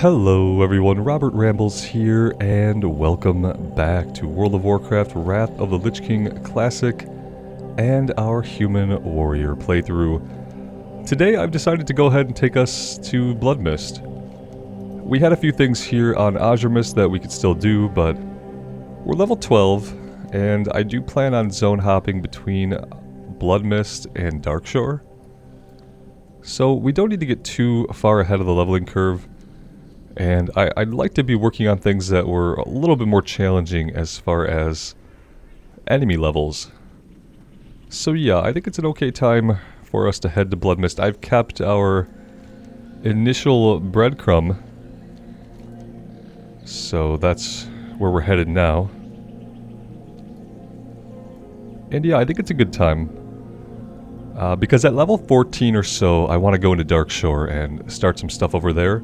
Hello everyone, Robert Rambles here, and welcome back to World of Warcraft Wrath of the Lich King Classic and our Human Warrior playthrough. Today I've decided to go ahead and take us to bloodmist. We had a few things here on Azuremist that we could still do, but we're level 12, and I do plan on zone hopping between bloodmist and Darkshore. So we don't need to get too far ahead of the leveling curve. And I'd like to be working on things that were a little bit more challenging as far as enemy levels. So yeah, I think it's an okay time for us to head to bloodmist. I've kept our initial breadcrumb, so that's where we're headed now. And yeah, I think it's a good time. Because at level 14 or so, I want to go into Darkshore and start some stuff over there.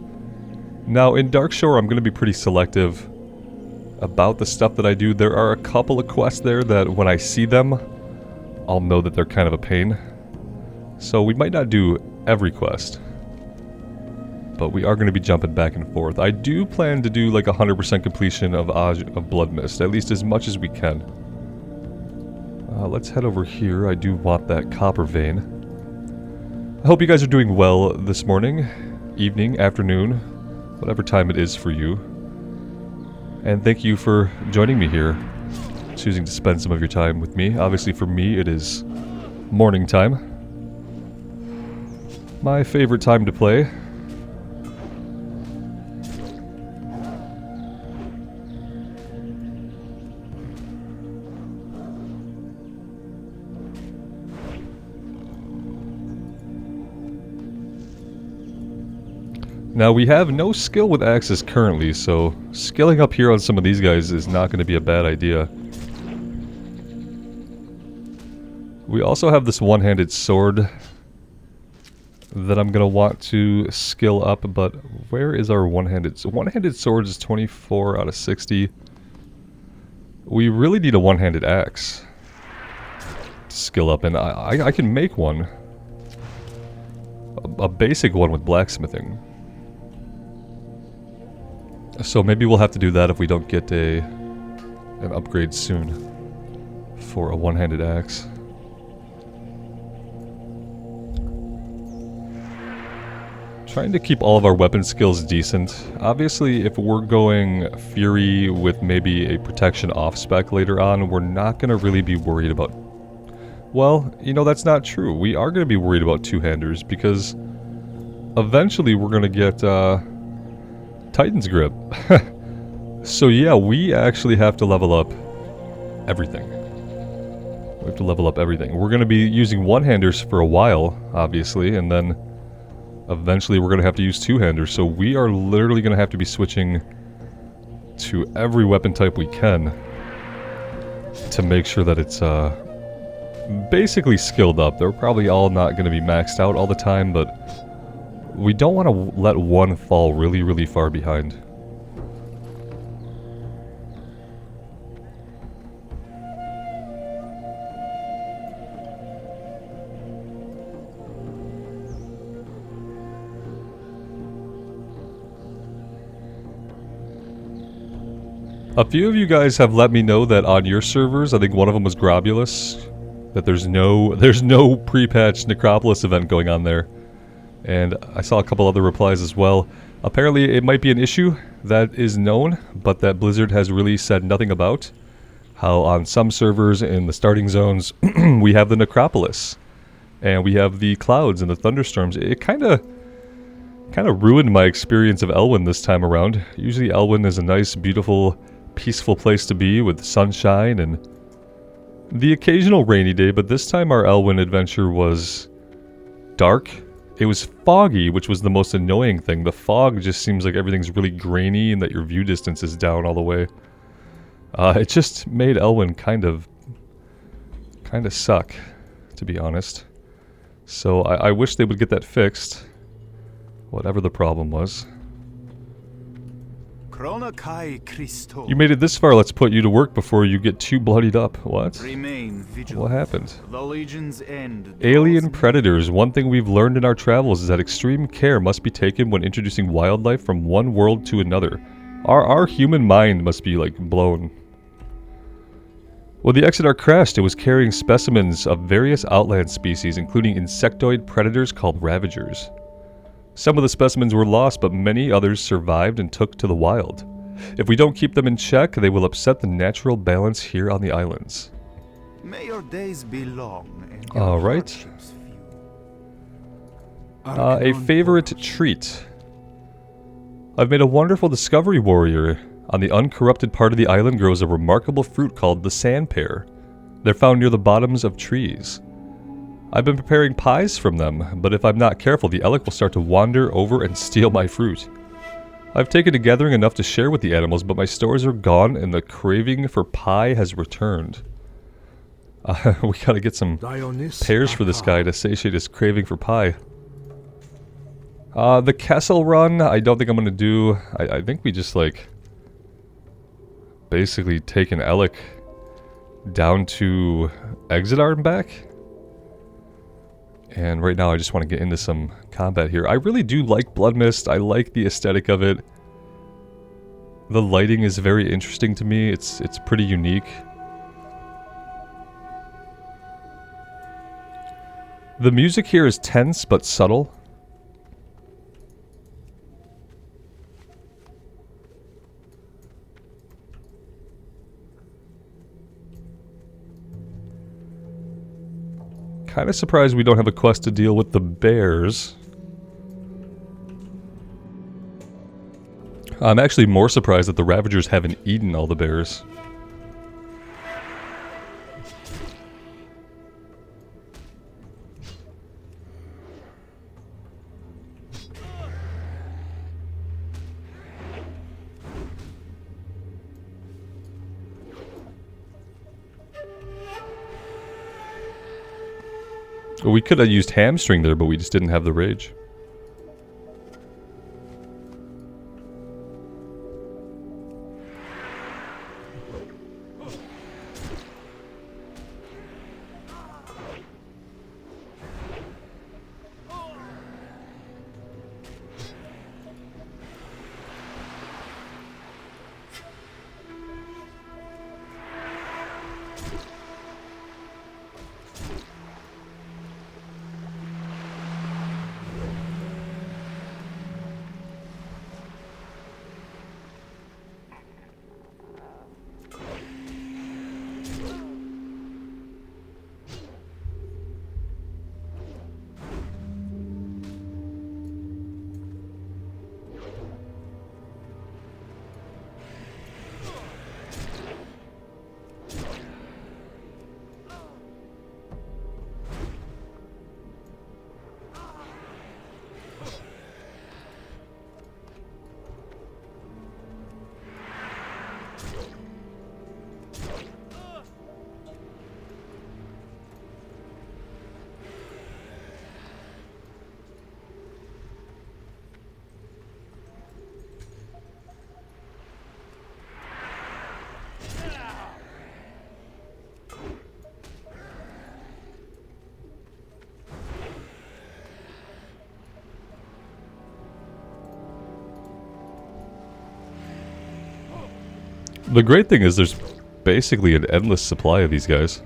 Now, in Darkshore, I'm going to be pretty selective about the stuff that I do. There are a couple of quests there that when I see them, I'll know that they're kind of a pain. So we might not do every quest, but we are going to be jumping back and forth. I do plan to do like 100% completion of bloodmist, at least as much as we can. Let's head over here. I do want that copper vein. I hope you guys are doing well this morning, evening, afternoon, whatever time it is for you. And thank you for joining me here, choosing to spend some of your time with me. Obviously for me it is morning time. My favorite time to play. Now, we have no skill with axes currently, so skilling up here on some of these guys is not going to be a bad idea. We also have this one-handed sword that I'm going to want to skill up, but where is our one-handed? So one-handed sword is 24 out of 60. We really need a one-handed axe to skill up, and I can make one. A basic one with blacksmithing. So maybe we'll have to do that if we don't get an upgrade soon for a one-handed axe. Trying to keep all of our weapon skills decent. Obviously, if we're going Fury with maybe a protection off-spec later on, we're not going to really be worried about... Well, you know, that's not true. We are going to be worried about two-handers because eventually we're going to get... Titan's Grip. So yeah, we actually have to level up everything. We have to level up everything. We're going to be using one-handers for a while, obviously, and then eventually we're going to have to use two-handers. So we are literally going to have to be switching to every weapon type we can to make sure that it's basically skilled up. They're probably all not going to be maxed out all the time, but we don't want to let one fall really, really far behind. A few of you guys have let me know that on your servers, I think one of them was Grobulus, that there's no pre-patched Necropolis event going on there. And I saw a couple other replies as well. Apparently it might be an issue that is known, but that Blizzard has really said nothing about. How on some servers in the starting zones, we have the Necropolis. And we have the clouds and the thunderstorms. It kind of ruined my experience of Elwyn this time around. Usually Elwyn is a nice, beautiful, peaceful place to be with sunshine and the occasional rainy day, but this time our Elwyn adventure was dark. It was foggy, which was the most annoying thing. The fog just seems like everything's really grainy and that your view distance is down all the way. It just made Elwyn kind of suck, to be honest. So I wish they would get that fixed, whatever the problem was. You made it this far, let's put you to work before you get too bloodied up. What? Remain vigilant. What happened? The Legion's end. Alien predators. One thing we've learned in our travels is that extreme care must be taken when introducing wildlife from one world to another. Our human mind must be, like, blown. When the Exodar crashed, it was carrying specimens of various outland species, including insectoid predators called ravagers. Some of the specimens were lost, but many others survived and took to the wild. If we don't keep them in check, they will upset the natural balance here on the islands. May your days be long and your All right. hardships few. A favorite treat. I've made a wonderful discovery, warrior. On the uncorrupted part of the island grows a remarkable fruit called the sand pear. They're found near the bottoms of trees. I've been preparing pies from them, but if I'm not careful, the elk will start to wander over and steal my fruit. I've taken to gathering enough to share with the animals, but my stores are gone and the craving for pie has returned. We gotta get some pears for this guy to satiate his craving for pie. The castle run, I don't think I'm gonna do. I think we just, like, basically take an elk down to Exodar and back. And right now I just want to get into some combat here. I really do like bloodmist. I like the aesthetic of it. The lighting is very interesting to me. It's pretty unique. The music here is tense but subtle. Kind of surprised we don't have a quest to deal with the bears. I'm actually more surprised that the Ravagers haven't eaten all the bears. Well, we could have used hamstring there, but we just didn't have the rage. The great thing is there's basically an endless supply of these guys.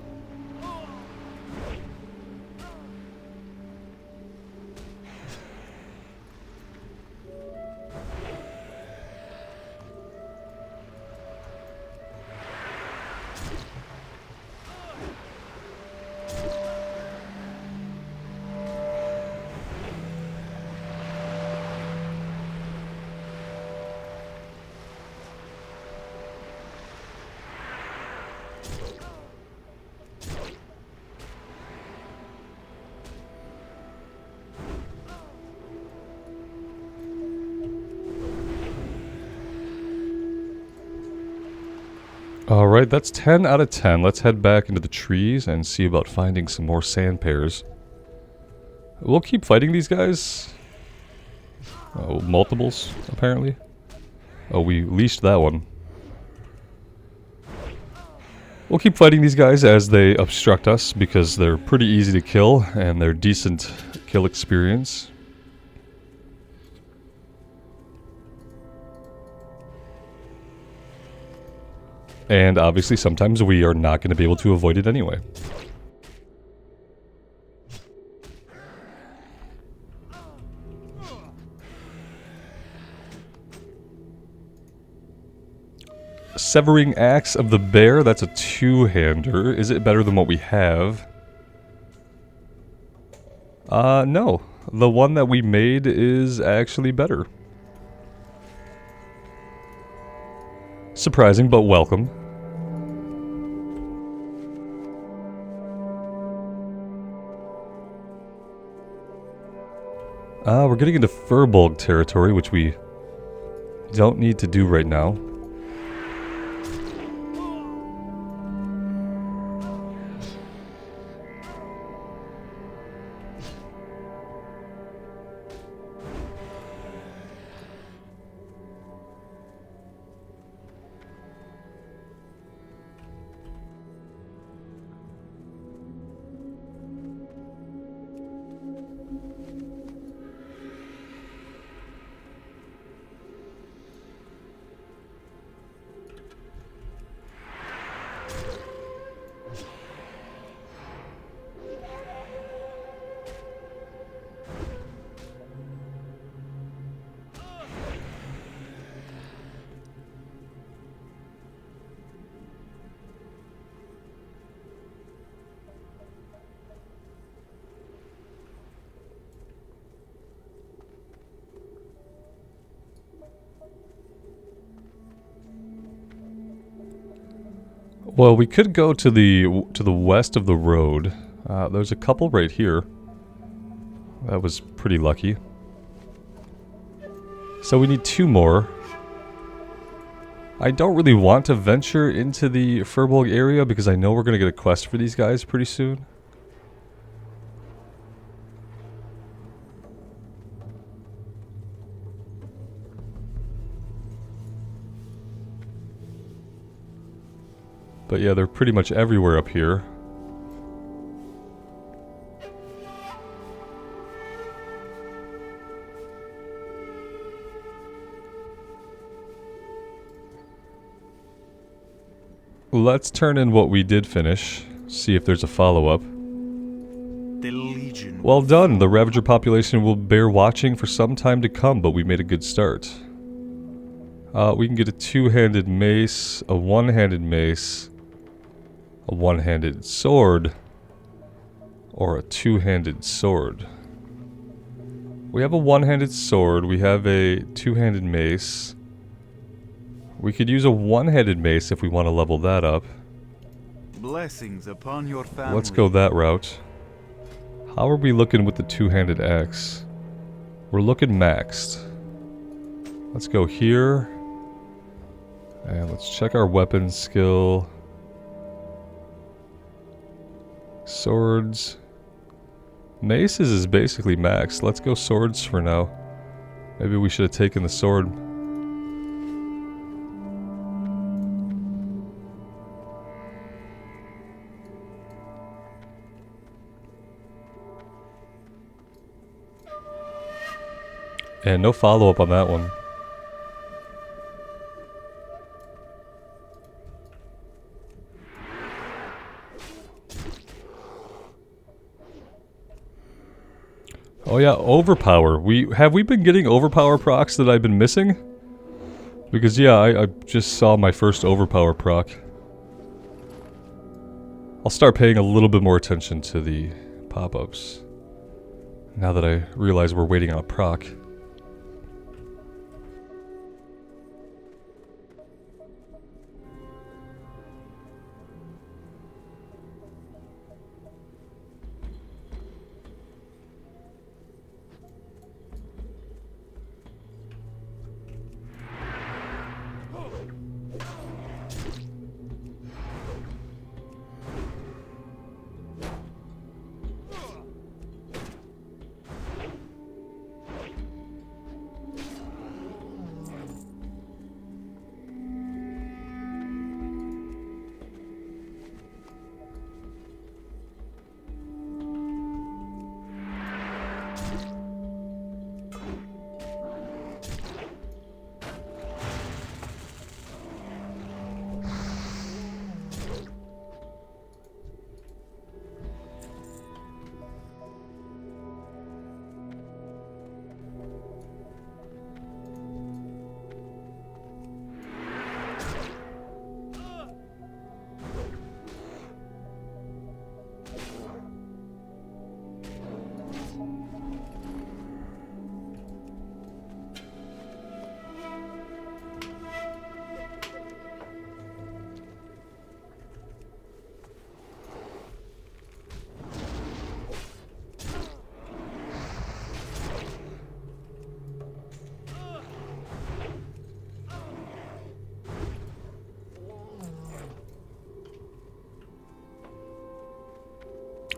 Alright, that's 10 out of 10. Let's head back into the trees and see about finding some more sand pears. We'll keep fighting these guys. Oh, multiples, apparently. Oh, we leashed that one. We'll keep fighting these guys as they obstruct us because they're pretty easy to kill and they're decent kill experience. And obviously sometimes we are not going to be able to avoid it anyway. Severing Axe of the Bear, that's a two-hander. Is it better than what we have? No. The one that we made is actually better. Surprising, but welcome. We're getting into Furbolg territory, which we don't need to do right now. Well, we could go to the west of the road. There's a couple right here. That was pretty lucky. So we need two more. I don't really want to venture into the Furbolg area because I know we're going to get a quest for these guys pretty soon. But yeah, they're pretty much everywhere up here. Let's turn in what we did finish. See if there's a follow-up. The Legion. Well done! The Ravager population will bear watching for some time to come, but we made a good start. We can get a two-handed mace, a one-handed mace, a one-handed sword, or a two-handed sword. We have a one-handed sword, we have a two-handed mace. We could use a one-handed mace if we want to level that up. Blessings upon your family. Let's go that route. How are we looking with the two-handed axe? We're looking maxed. Let's go here. And let's check our weapon skill. Swords. Maces is basically maxed. Let's go swords for now. Maybe we should have taken the sword. And no follow-up on that one. Oh yeah, overpower. Have we been getting overpower procs that I've been missing? Because yeah, I just saw my first overpower proc. I'll start paying a little bit more attention to the pop-ups. Now that I realize we're waiting on a proc.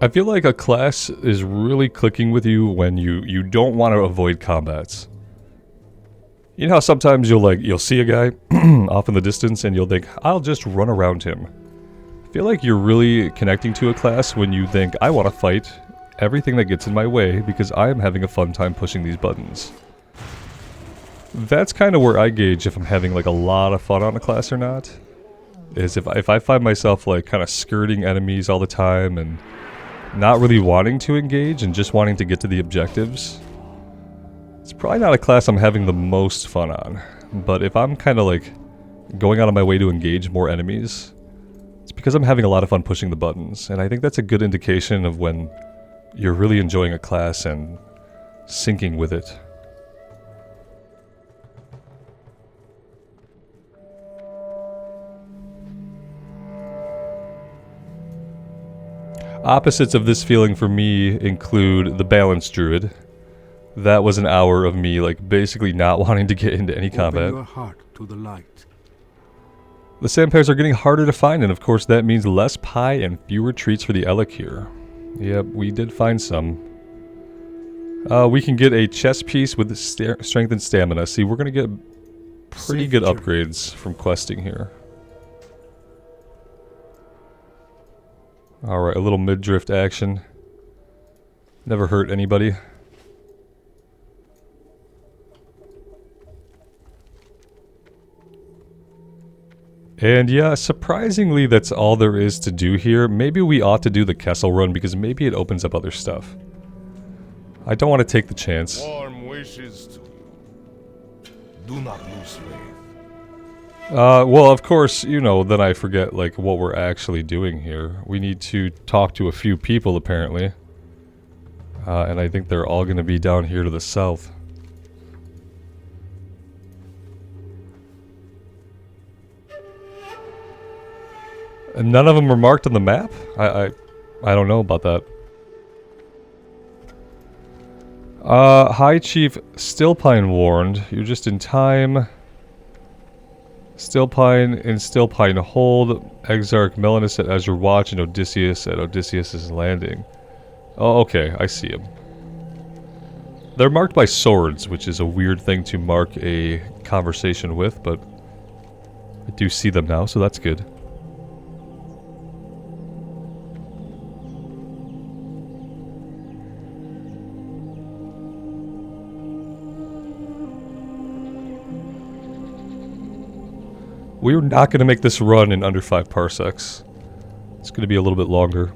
I feel like a class is really clicking with you when you don't want to avoid combats. You know how sometimes you'll see a guy off in the distance and you'll think, I'll just run around him. I feel like you're really connecting to a class when you think, I want to fight everything that gets in my way because I am having a fun time pushing these buttons. That's kind of where I gauge if I'm having like a lot of fun on a class or not. Is if I find myself like kind of skirting enemies all the time and not really wanting to engage and just wanting to get to the objectives. It's probably not a class I'm having the most fun on. But if I'm kind of like going out of my way to engage more enemies, it's because I'm having a lot of fun pushing the buttons. And I think that's a good indication of when you're really enjoying a class and syncing with it. Opposites of this feeling for me include the Balance Druid. That was an hour of me like basically not wanting to get into any combat. Open your heart to the light. The Sandpears are getting harder to find, and of course that means less pie and fewer treats for the Elec here. Yep, we did find some. We can get a chest piece with strength and stamina. See, we're gonna get pretty good upgrades from questing here. Alright, a little mid-drift action. Never hurt anybody. And yeah, surprisingly that's all there is to do here. Maybe we ought to do the Kessel run because maybe it opens up other stuff. I don't want to take the chance. Warm wishes to you. Do not lose faith. Well, of course, you know, then I forget, like, what we're actually doing here. We need to talk to a few people, apparently. And I think they're all going to be down here to the south. And none of them are marked on the map? I don't know about that. High Chief Stillpine warned. You're just in time. Stillpine in Stillpine Hold, Exarch Melanus at Azure Watch, and Odysseus at Odysseus' Landing. Oh, okay, I see them. They're marked by swords, which is a weird thing to mark a conversation with, but I do see them now, so that's good. We're not going to make this run in under 5 parsecs. It's going to be a little bit longer.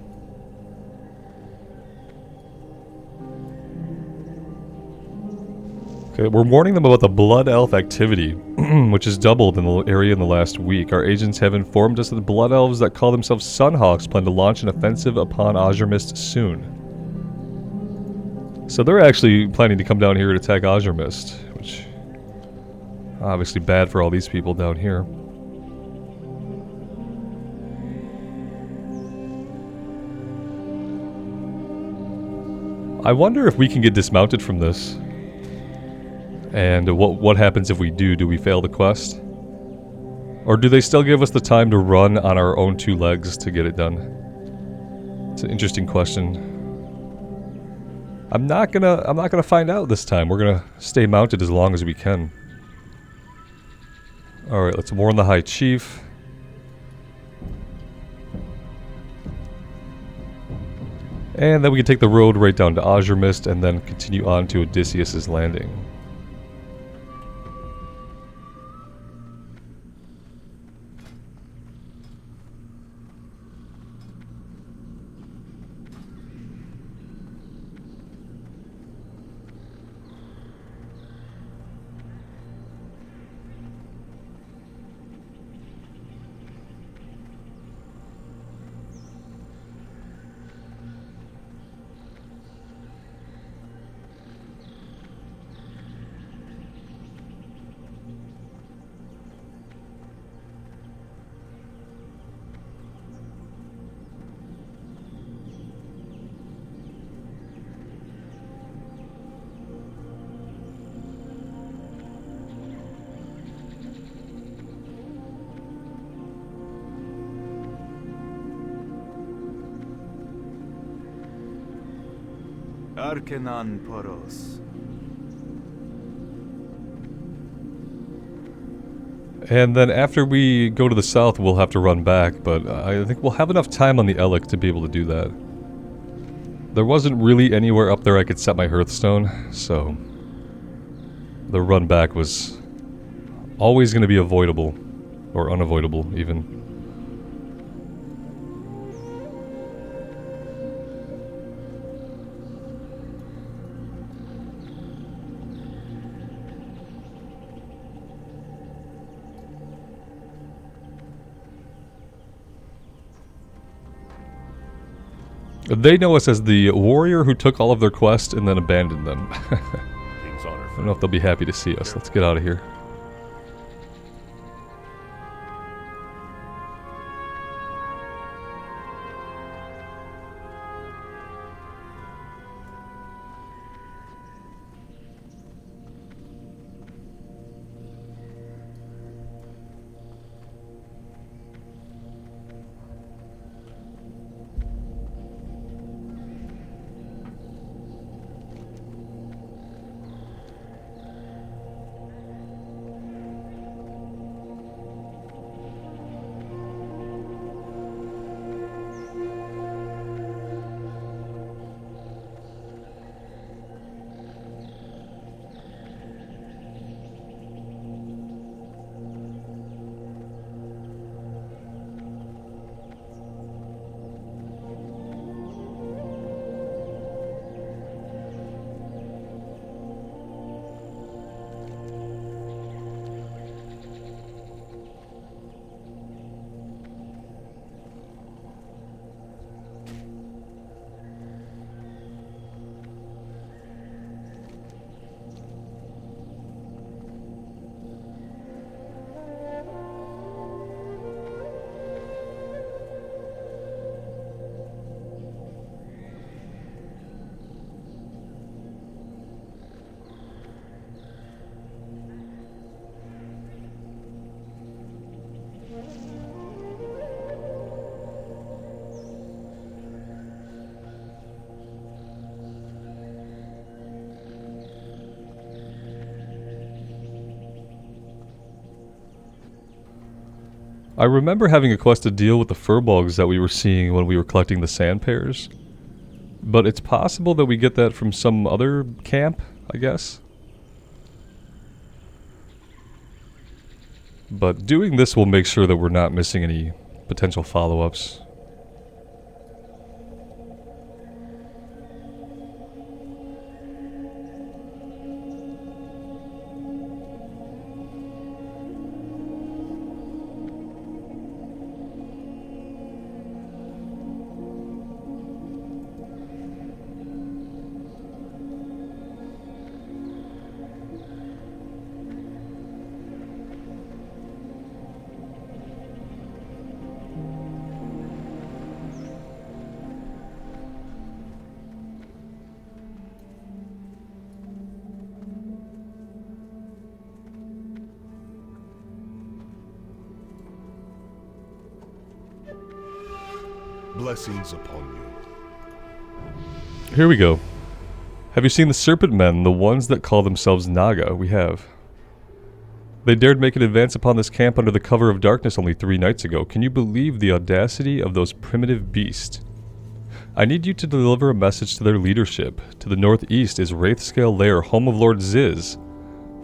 Okay, we're warning them about the Blood Elf activity, which has doubled in the area in the last week. Our agents have informed us that the Blood Elves that call themselves Sunhawks plan to launch an offensive upon Azure Mist soon. So they're actually planning to come down here and attack Azure Mist, which obviously bad for all these people down here. I wonder if we can get dismounted from this. And what happens if we do? Do we fail the quest? Or do they still give us the time to run on our own 2 legs to get it done? It's an interesting question. I'm not gonna find out this time. We're gonna stay mounted as long as we can. Alright, let's warn the High Chief. And then we can take the road right down to Azure Mist and then continue on to Odysseus' Landing. Arcanon Poros. And then after we go to the south, we'll have to run back, but I think we'll have enough time on the Elec to be able to do that. There wasn't really anywhere up there I could set my Hearthstone, so the run back was always going to be avoidable, or unavoidable even. They know us as the warrior who took all of their quests and then abandoned them. King's honor. I don't know if they'll be happy to see us. Let's get out of here. I remember having a quest to deal with the furbolgs that we were seeing when we were collecting the sand pears. But it's possible that we get that from some other camp, I guess. But doing this will make sure that we're not missing any potential follow-ups. Blessings upon you. Here we go. Have you seen the serpent men, the ones that call themselves Naga? We have. They dared make an advance upon this camp under the cover of darkness only 3 nights ago. Can you believe the audacity of those primitive beasts? I need you to deliver a message to their leadership. To the northeast is Wraithscale Lair, home of Lord Ziz.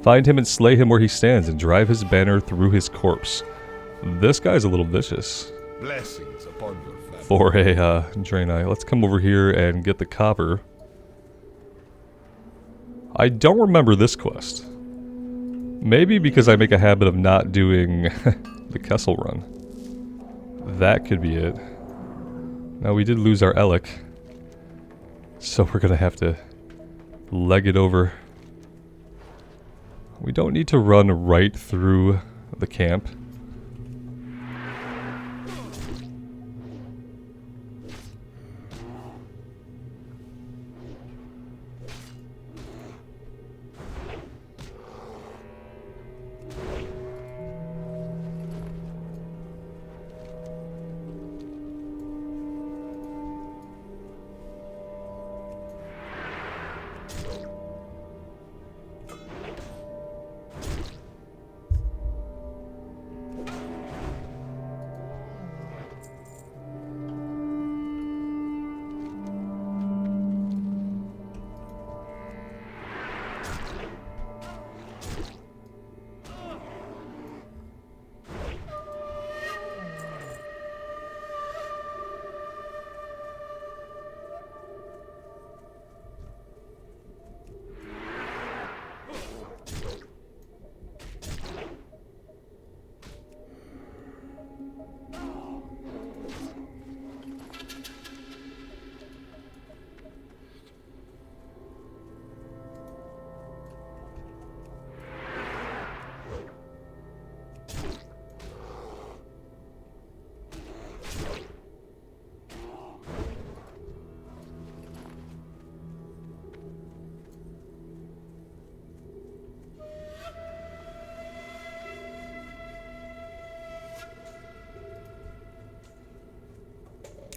Find him and slay him where he stands and drive his banner through his corpse. This guy's a little vicious. Blessings upon your family. For a Draenei. Let's come over here and get the copper. I don't remember this quest. Maybe because I make a habit of not doing the Kessel run. That could be it. Now we did lose our Elec. So we're gonna have to leg it over. We don't need to run right through the camp.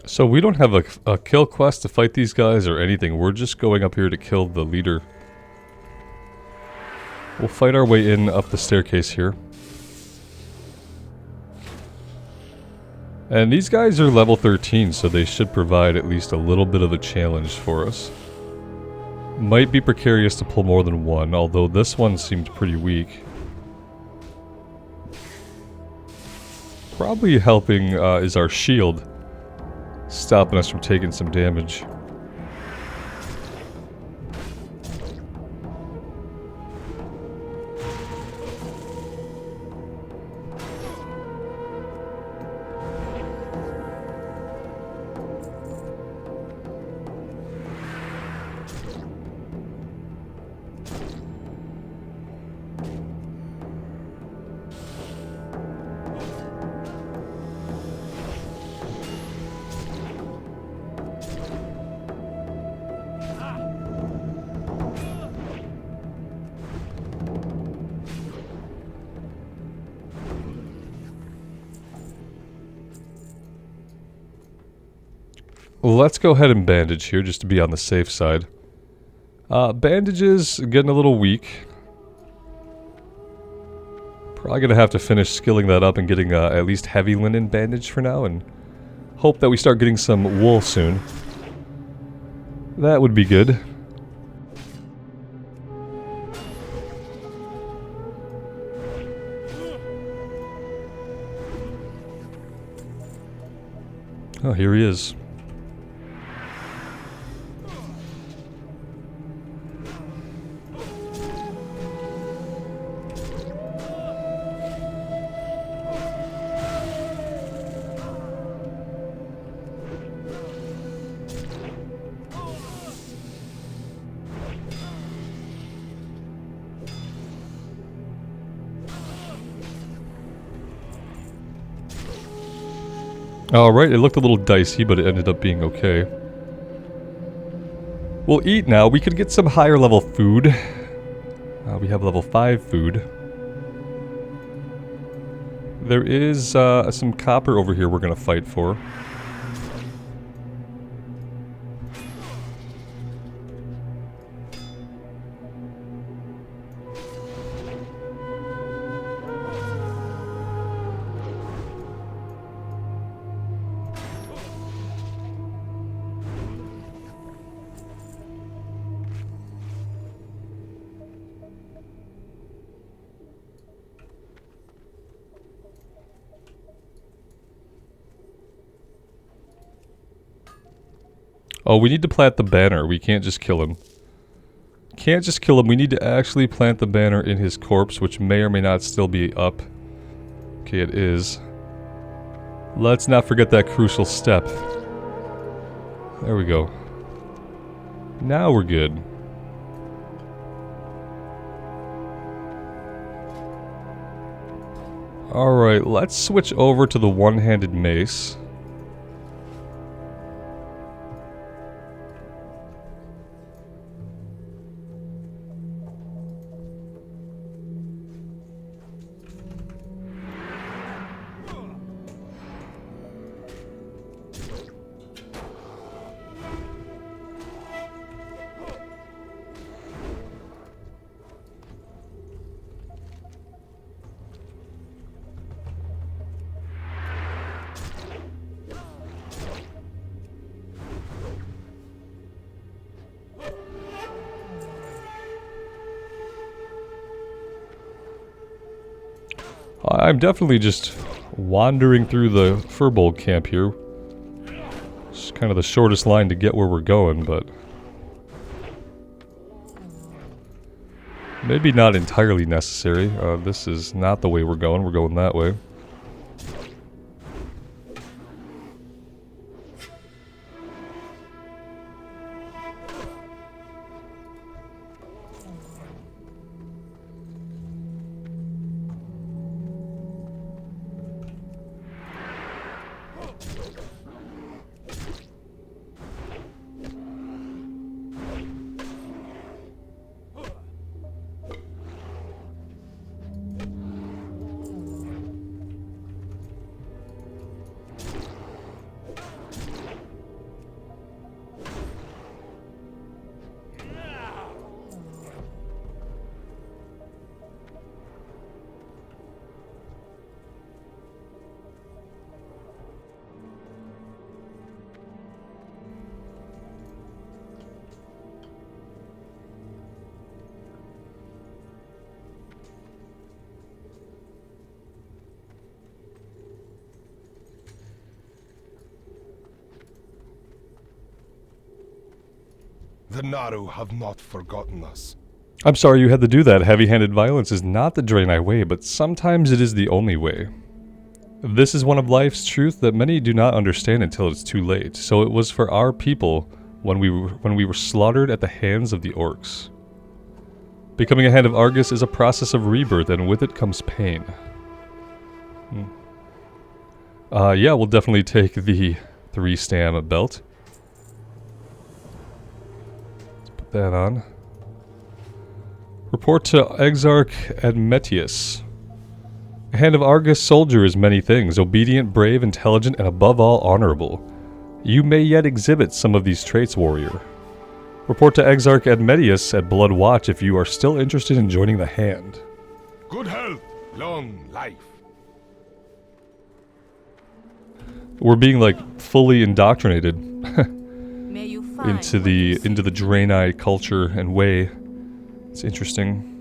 So we don't have a kill quest to fight these guys or anything. We're just going up here to kill the leader. We'll fight our way in up the staircase here. And these guys are level 13, so they should provide at least a little bit of a challenge for us. Might be precarious to pull more than one, although this one seemed pretty weak. Probably helping is our shield, stopping us from taking some damage. Let's go ahead and bandage here just to be on the safe side. Bandages getting a little weak. Probably gonna have to finish skilling that up and getting at least heavy linen bandage for now, and hope that we start getting some wool soon. That would be good. Oh, here he is. Alright, it looked a little dicey, but it ended up being okay. We'll eat now. We could get some higher level food. We have level 5 food. There is some copper over here we're gonna fight for. Oh, we need to plant the banner. We can't just kill him. Can't just kill him. We need to actually plant the banner in his corpse, which may or may not still be up. Okay, it is. Let's not forget that crucial step. There we go. Now we're good. Alright, let's switch over to the one-handed mace. I'm definitely just wandering through the Furbolg camp here. It's kind of the shortest line to get where we're going, but maybe not entirely necessary. This is not the way we're going that way. The Naru have not forgotten us. I'm sorry you had to do that. Heavy-handed violence is not the Draenei way, but sometimes it is the only way. This is one of life's truth that many do not understand until it's too late. So it was for our people when we were slaughtered at the hands of the orcs. Becoming a Hand of Argus is a process of rebirth, and with it comes pain. Yeah, we'll definitely take the 3-stam belt. Let's put that on. Report to Exarch Admetius. A Hand of Argus soldier is many things: obedient, brave, intelligent, and above all, honorable. You may yet exhibit some of these traits, warrior. Report to Exarch Admetius at Bloodwatch if you are still interested in joining the Hand. Good health, long life. We're being like fully indoctrinated May you find into the Draenei culture and way. It's interesting.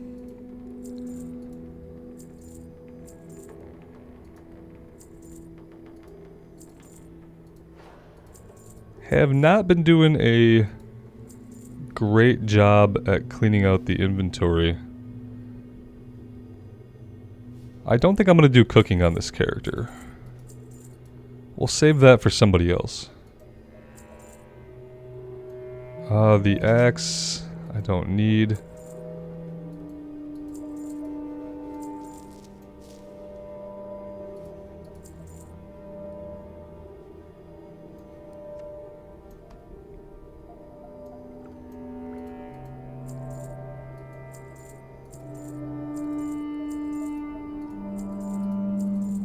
Have not been doing a great job at cleaning out the inventory. I don't think I'm going to do cooking on this character. We'll save that for somebody else. The axe I don't need.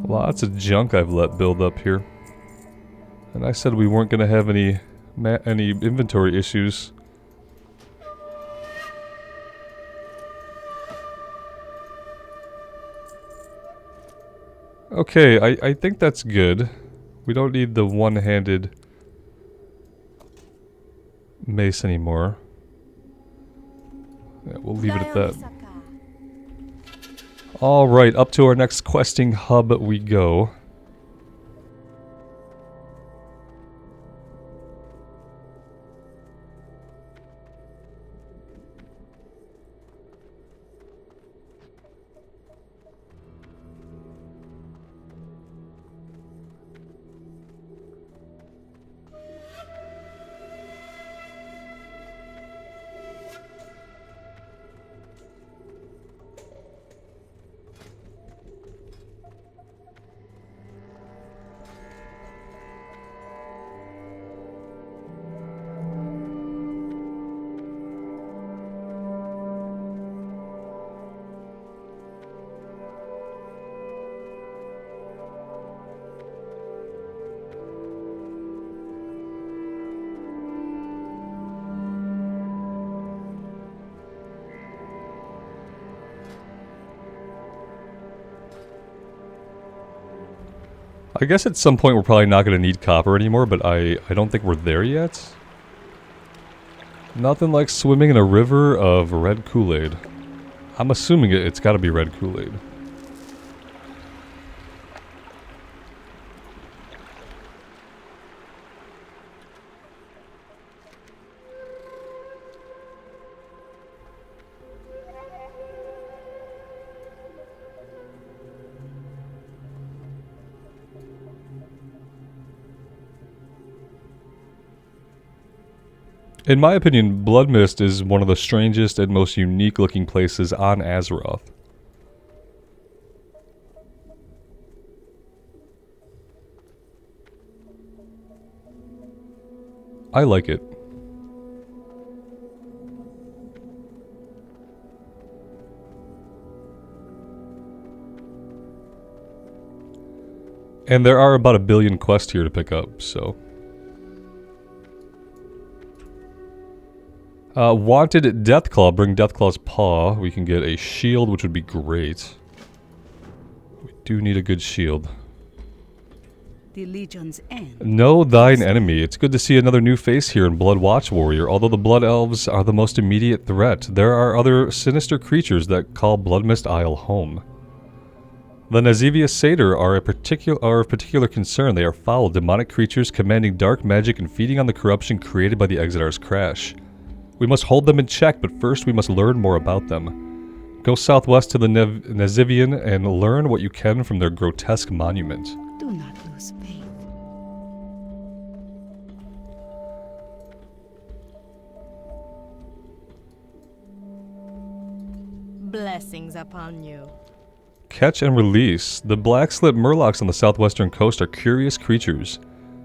Lots of junk I've let build up here. And I said we weren't going to have any inventory issues. Okay, I think that's good. We don't need the one-handed mace anymore. Yeah, we'll leave it at that. Alright, up to our next questing hub we go. I guess at some point we're probably not going to need copper anymore, but I don't think we're there yet. Nothing like swimming in a river of red Kool-Aid. I'm assuming it's got to be red Kool-Aid. In my opinion, Bloodmist is one of the strangest and most unique looking places on Azeroth. I like it. And there are about 1 billion quests here to pick up, so... wanted Deathclaw. Bring Deathclaw's paw. We can get a shield, which would be great. We do need a good shield. The Legion's end. Know thine enemy. It's good to see another new face here in Bloodwatch, warrior. Although the Blood Elves are the most immediate threat, there are other sinister creatures that call Bloodmist Isle home. The Nazivia Satyr are of particular concern. They are foul, demonic creatures commanding dark magic and feeding on the corruption created by the Exitar's crash. We must hold them in check, but first we must learn more about them. Go southwest to the Nezivian and learn what you can from their grotesque monument. Do not lose faith. Blessings upon you. Catch and release. The black-slip murlocs on the southwestern coast are curious creatures.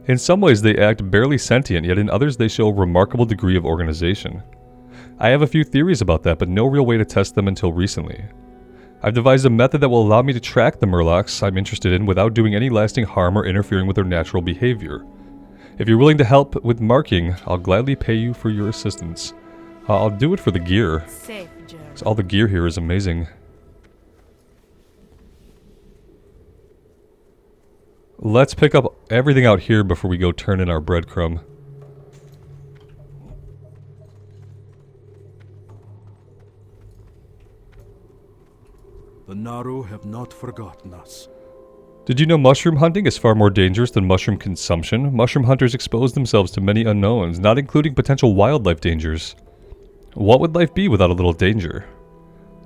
In some ways they act barely sentient, yet in others they show a remarkable degree of organization. I have a few theories about that, but no real way to test them until recently. I've devised a method that will allow me to track the murlocs I'm interested in without doing any lasting harm or interfering with their natural behavior. If you're willing to help with marking, I'll gladly pay you for your assistance. I'll do it for the gear. Safe journey. All the gear here is amazing. Let's pick up everything out here before we go turn in our breadcrumb. The Naru have not forgotten us. Did you know mushroom hunting is far more dangerous than mushroom consumption? Mushroom hunters expose themselves to many unknowns, not including potential wildlife dangers. What would life be without a little danger?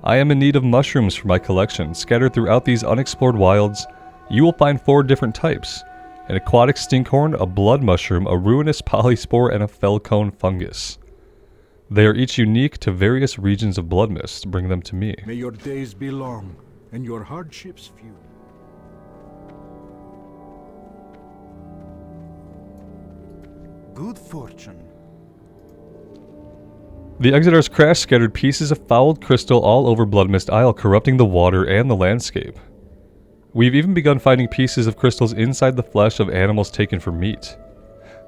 I am in need of mushrooms for my collection. Scattered throughout these unexplored wilds, you will find 4 different types. An aquatic stinkhorn, a blood mushroom, a ruinous polyspore, and a felcone fungus. They are each unique to various regions of bloodmist. Bring them to me. May your days be long, and your hardships few. Good fortune. The Exitar's crash scattered pieces of fouled crystal all over Bloodmist Isle, corrupting the water and the landscape. We've even begun finding pieces of crystals inside the flesh of animals taken for meat.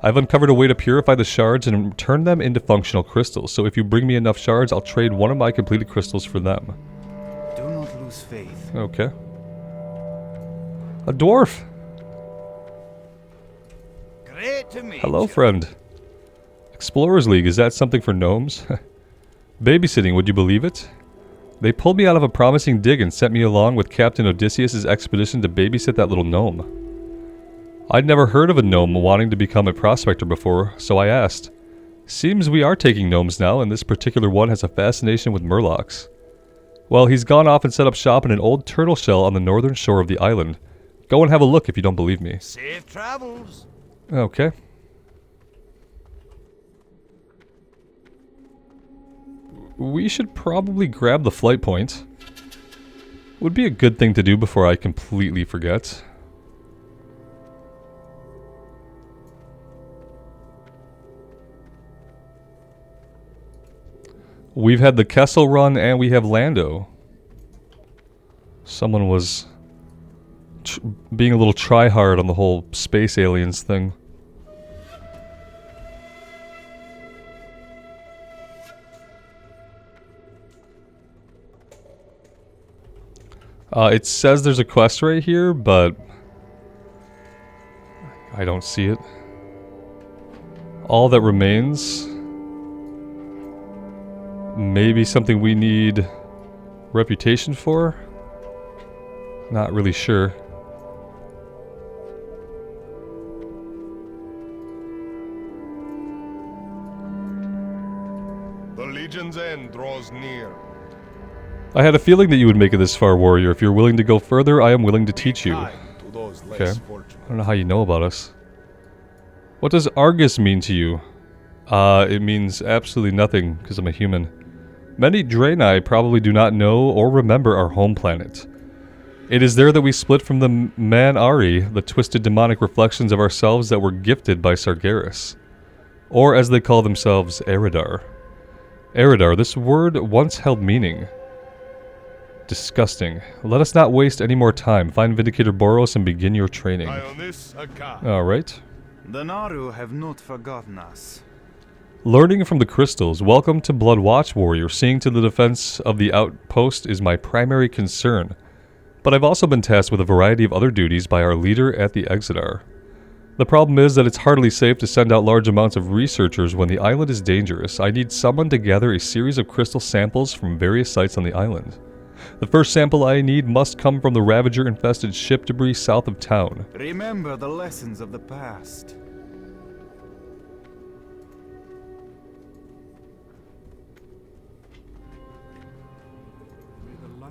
I've uncovered a way to purify the shards and turn them into functional crystals, so if you bring me enough shards, I'll trade one of my completed crystals for them. Do not lose faith. Okay. A dwarf! Great to meet Hello, you. friend. Explorers League, is that something for gnomes? Babysitting, would you believe it? They pulled me out of a promising dig and sent me along with Captain Odysseus' expedition to babysit that little gnome. I'd never heard of a gnome wanting to become a prospector before, so I asked. Seems we are taking gnomes now, and this particular one has a fascination with murlocs. Well, he's gone off and set up shop in an old turtle shell on the northern shore of the island. Go and have a look if you don't believe me. Safe travels. Okay. We should probably grab the flight point. Would be a good thing to do before I completely forget. We've had the Kessel run and we have Lando. Someone was being a little try-hard on the whole space aliens thing. It says there's a quest right here, but I don't see it. All that remains, maybe something we need reputation for? Not really sure. The Legion's end draws near. I had a feeling that you would make it this far, warrior. If you're willing to go further, I am willing to teach you. Kind to those less Okay. I fortunate. don't know how you know about us. What does Argus mean to you? It means absolutely nothing, because I'm a human. Many Draenei probably do not know or remember our home planet. It is there that we split from the Man-Ari, the twisted demonic reflections of ourselves that were gifted by Sargeras. Or as they call themselves, Eridar. Eridar, this word once held meaning. Disgusting. Let us not waste any more time. Find Vindicator Boros and begin your training. Alright. The Naru have not forgotten us. Learning from the crystals. Welcome to Bloodwatch, warrior. Seeing to the defense of the outpost is my primary concern. But I've also been tasked with a variety of other duties by our leader at the Exitar. The problem is that it's hardly safe to send out large amounts of researchers when the island is dangerous. I need someone to gather a series of crystal samples from various sites on the island. The first sample I need must come from the Ravager-infested ship debris south of town. Remember the lessons of the past.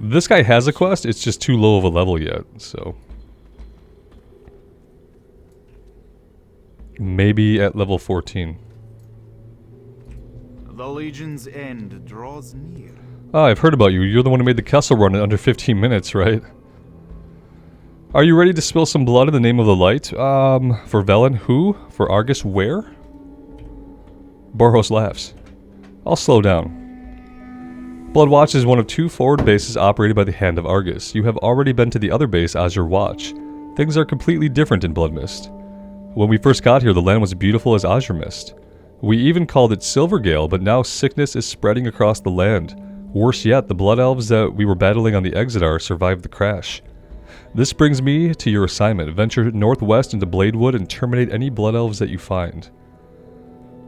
This guy has a quest, it's just too low of a level yet, so... Maybe at level 14. The Legion's end draws near. Ah, I've heard about you. You're the one who made the Kessel run in under 15 minutes, right? Are you ready to spill some blood in the name of the light? For Velen, who? For Argus, where? Boros laughs. I'll slow down. Bloodwatch is one of 2 forward bases operated by the Hand of Argus. You have already been to the other base, Azure Watch. Things are completely different in Bloodmist. When we first got here, the land was beautiful as Azure Mist. We even called it Silvergale, but now sickness is spreading across the land. Worse yet, the Blood Elves that we were battling on the Exitar survived the crash. This brings me to your assignment. Venture northwest into Bladewood and terminate any Blood Elves that you find.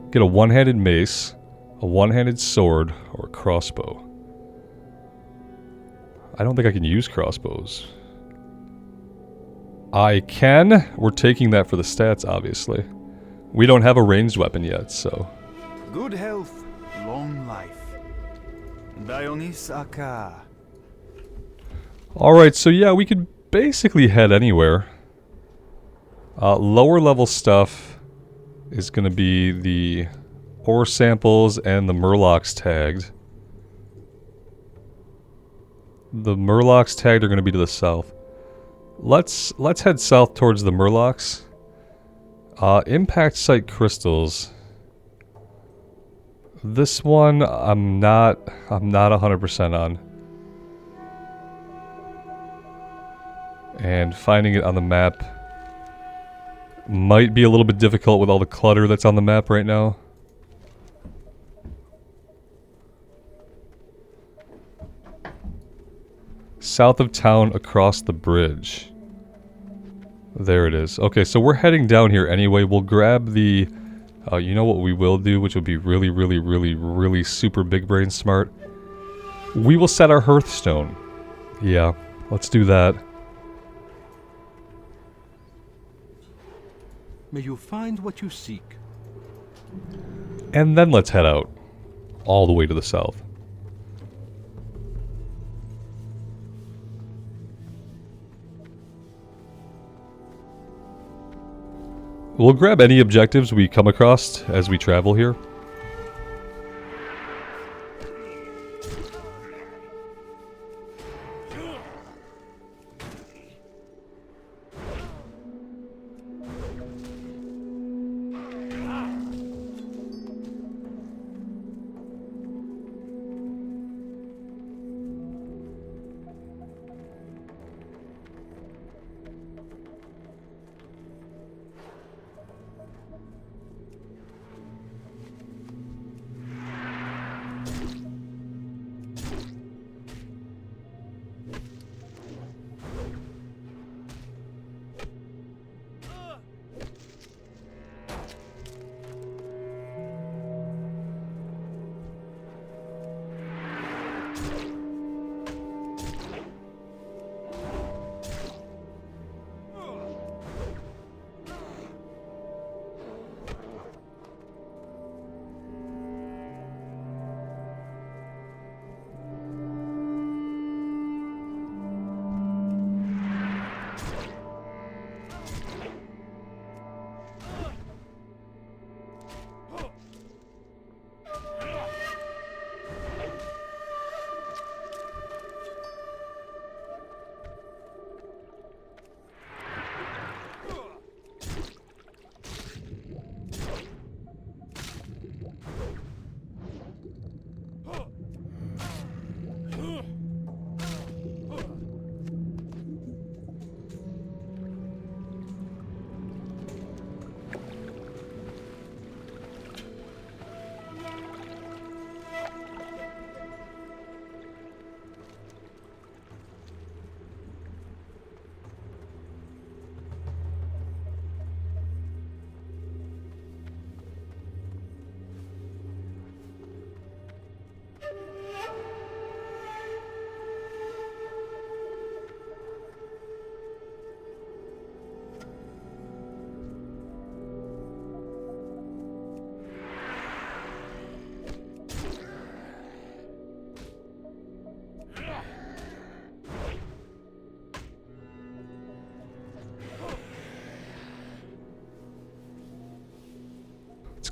Get a one-handed mace, a one-handed sword, or a crossbow. I don't think I can use crossbows. I can. We're taking that for the stats, obviously. We don't have a ranged weapon yet, so... Good health, long life. Dionys Aka. Alright, so yeah, we could basically head anywhere. Lower level stuff is going to be the ore samples and the murlocs tagged. The murlocs tagged are going to be to the south. Let's head south towards the murlocs. Impact site crystals. This one I'm not 100% on. And finding it on the map might be a little bit difficult with all the clutter that's on the map right now. South of town across the bridge. There it is. Okay, so we're heading down here anyway. We'll grab the... you know what we will do, which would be really super big brain smart? We will set our Hearthstone. Yeah, let's do that. May you find what you seek. And then let's head out. All the way to the south. We'll grab any objectives we come across as we travel here.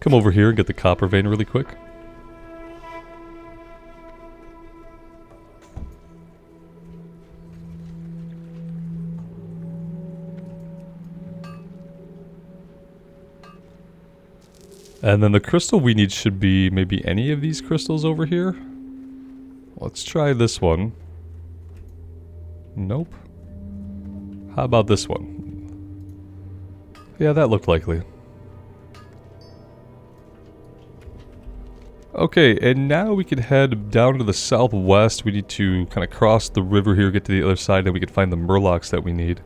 come over here and get the copper vein really quick. And then the crystal we need should be maybe any of these crystals over here. Let's try this one. Nope. How about this one? Yeah, that looked likely. Okay, and now we can head down to the southwest. We need to kind of cross the river here, get to the other side, and we can find the murlocs that we need.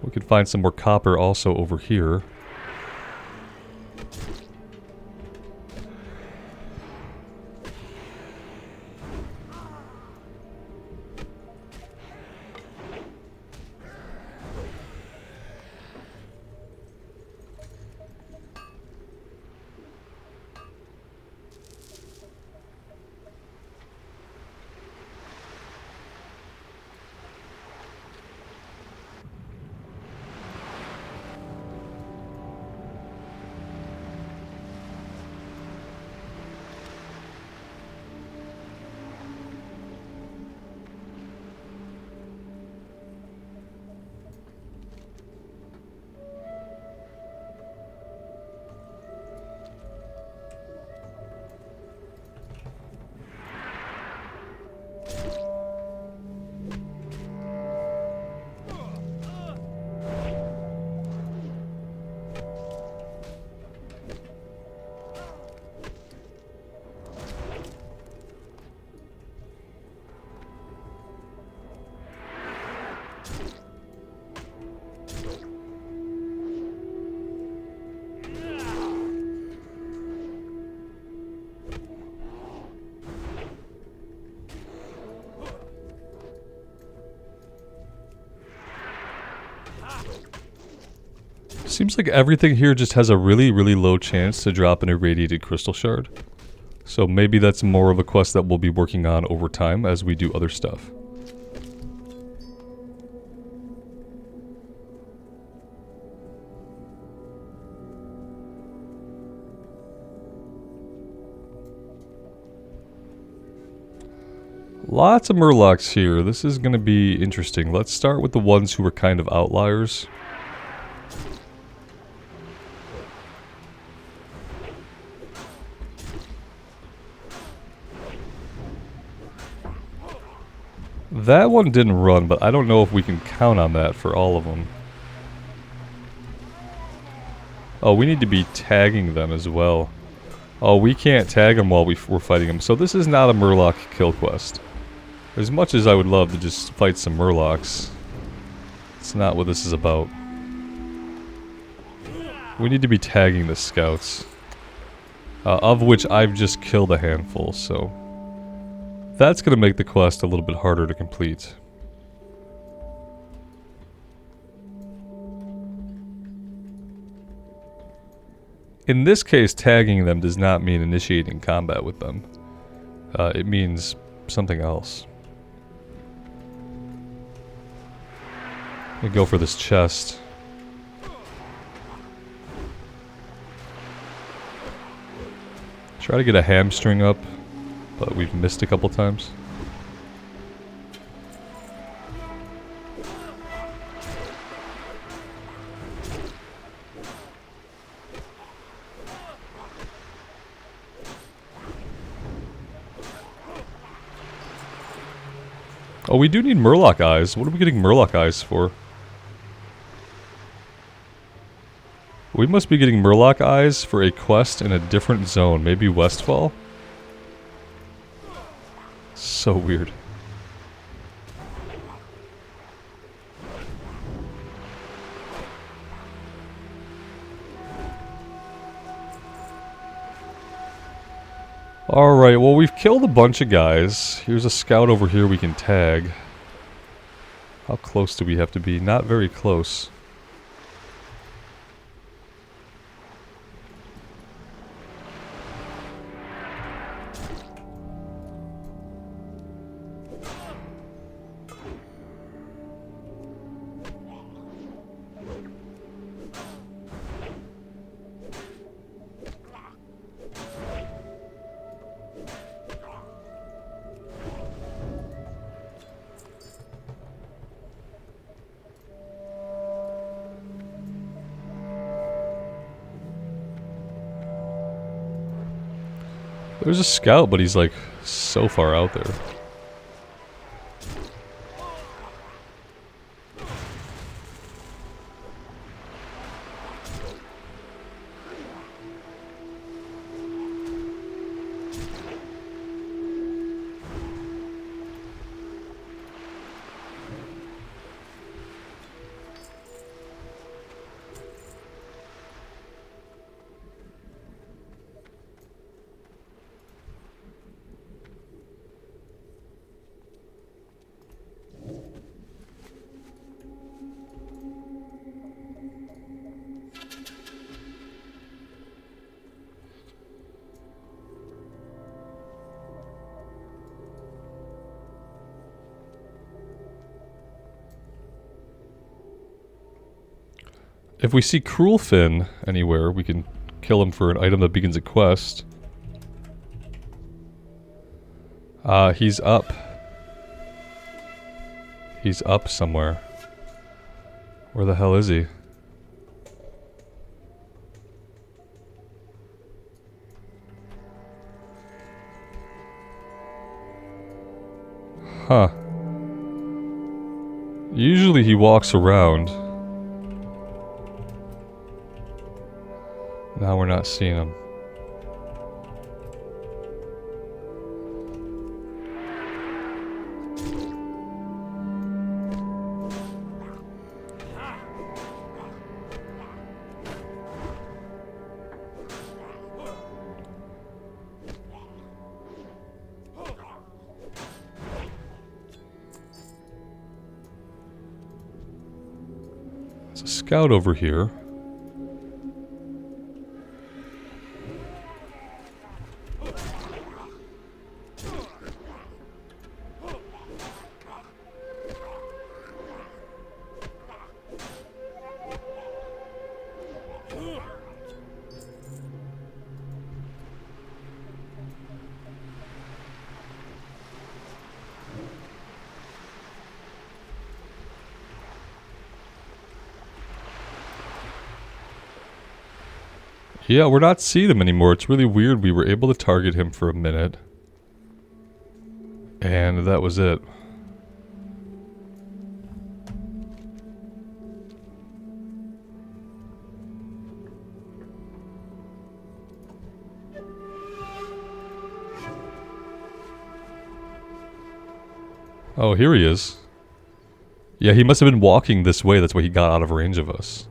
We can find some more copper also over here. Seems like everything here just has a really, really low chance to drop an irradiated crystal shard. So maybe that's more of a quest that we'll be working on over time as we do other stuff. Lots of murlocs here. This is going to be interesting. Let's start with the ones who were kind of outliers. That one didn't run, but I don't know if we can count on that for all of them. Oh, we need to be tagging them as well. Oh, we can't tag them while we're fighting them. So this is not a murloc kill quest. As much as I would love to just fight some murlocs, it's not what this is about. We need to be tagging the scouts. Of which I've just killed a handful, so... that's going to make the quest a little bit harder to complete. In this case, tagging them does not mean initiating combat with them. It means something else. Let me go for this chest. Try to get a hamstring up, but we've missed a couple times. Oh, we do need murloc eyes. What are we getting murloc eyes for? We must be getting murloc eyes for a quest in a different zone. Maybe Westfall? So weird. Alright, well we've killed a bunch of guys. Here's a scout over here we can tag. How close do we have to be? Not very close. There's a scout, but he's like so far out there. If we see cruelfin anywhere, we can kill him for an item that begins a quest. He's up. He's up somewhere. Where the hell is he? Huh. Usually he walks around. Now we're not seeing him. There's a scout over here. Yeah, we're not seeing him anymore. It's really weird. We were able to target him for a minute. And that was it. Oh, here he is. Yeah, he must have been walking this way. That's why he got out of range of us.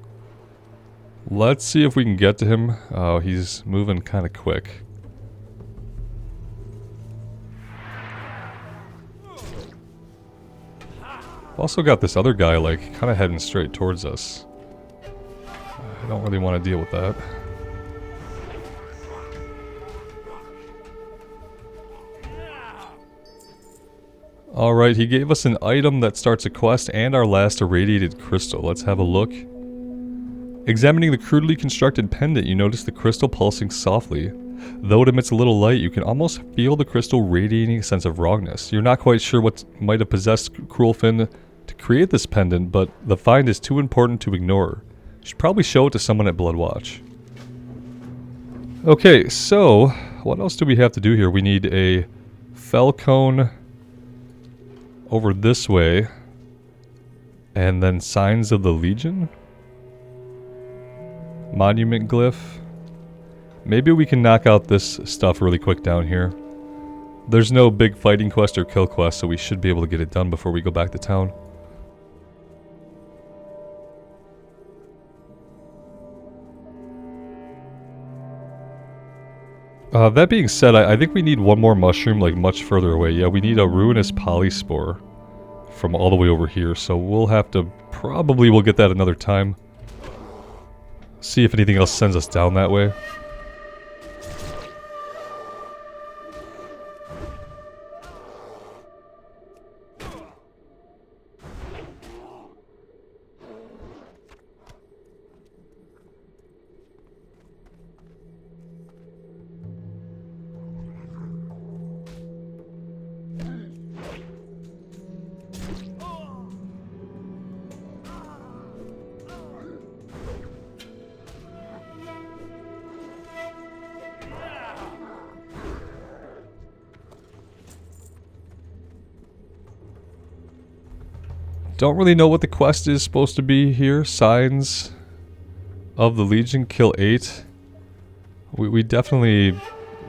Let's see if we can get to him. Oh, he's moving kind of quick. Also got this other guy, like, kind of heading straight towards us. I don't really want to deal with that. Alright, he gave us an item that starts a quest and our last irradiated crystal. Let's have a look. Examining the crudely constructed pendant, you notice the crystal pulsing softly. Though it emits a little light, you can almost feel the crystal radiating a sense of wrongness. You're not quite sure what might have possessed cruelfin to create this pendant, but the find is too important to ignore. You should probably show it to someone at Bloodwatch. Okay, so what else do we have to do here? We need a fell cone over this way, and then signs of the Legion? Monument glyph. Maybe we can knock out this stuff really quick down here. There's no big fighting quest or kill quest, so we should be able to get it done before we go back to town. That being said, I think we need one more mushroom, like, much further away. Yeah, we need a ruinous polyspore from all the way over here, so we'll have to... Probably we'll get that another time. See if anything else sends us down that way. Don't really know what the quest is supposed to be here. Signs of the Legion, kill 8. We definitely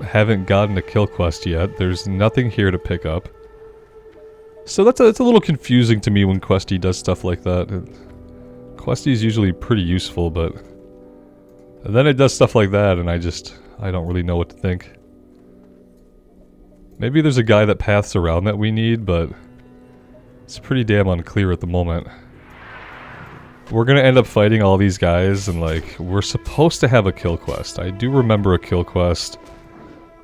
haven't gotten a kill quest yet. There's nothing here to pick up. So that's a little confusing to me when Questy does stuff like that. Questy is usually pretty useful, but then it does stuff like that and I don't really know what to think. Maybe there's a guy that paths around that we need, but it's pretty damn unclear at the moment. We're gonna end up fighting all these guys and like, we're supposed to have a kill quest. I do remember a kill quest.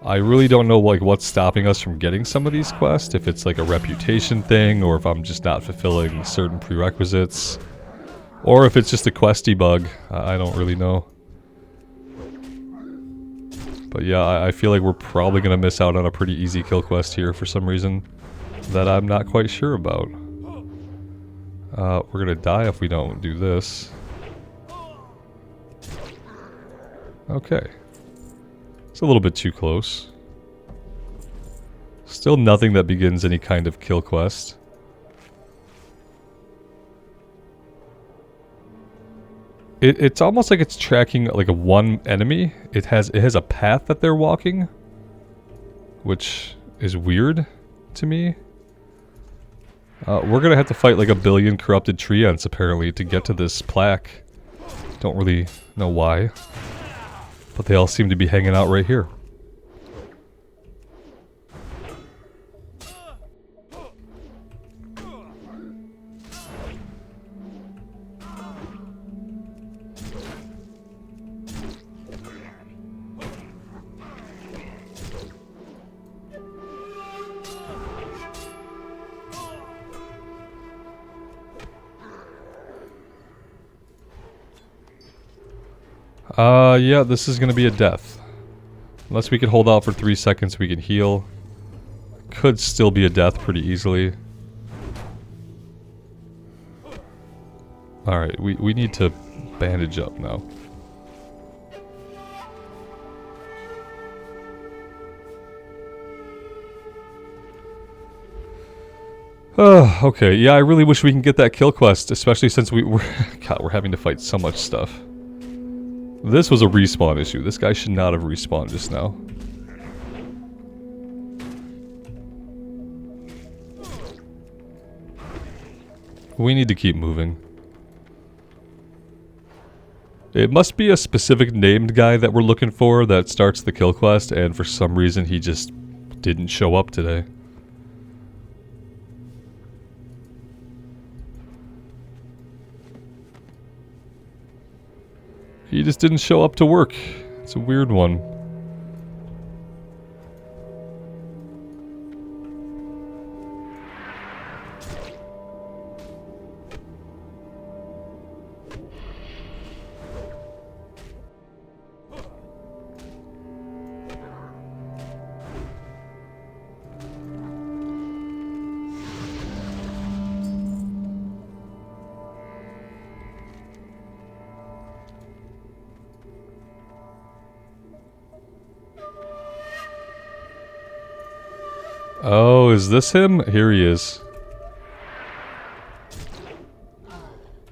I really don't know like what's stopping us from getting some of these quests, if it's like a reputation thing, or if I'm just not fulfilling certain prerequisites, or if it's just a questy bug. I don't really know. But yeah, I feel like we're probably gonna miss out on a pretty easy kill quest here for some reason that I'm not quite sure about. We're gonna die if we don't do this. Okay. It's a little bit too close. Still nothing that begins any kind of kill quest. It's almost like it's tracking like a one enemy. It has a path that they're walking, which is weird to me. We're gonna have to fight like a billion corrupted treants apparently to get to this plaque. Don't really know why. But they all seem to be hanging out right here. Yeah, this is gonna be a death. Unless we can hold out for 3 seconds, we can heal. Could still be a death pretty easily. Alright, we need to bandage up now. Okay, yeah, I really wish we can get that kill quest, especially since we're having to fight so much stuff. This was a respawn issue. This guy should not have respawned just now. We need to keep moving. It must be a specific named guy that we're looking for that starts the kill quest, and for some reason he just didn't show up today. He just didn't show up to work. It's a weird one. Oh, is this him? Here he is.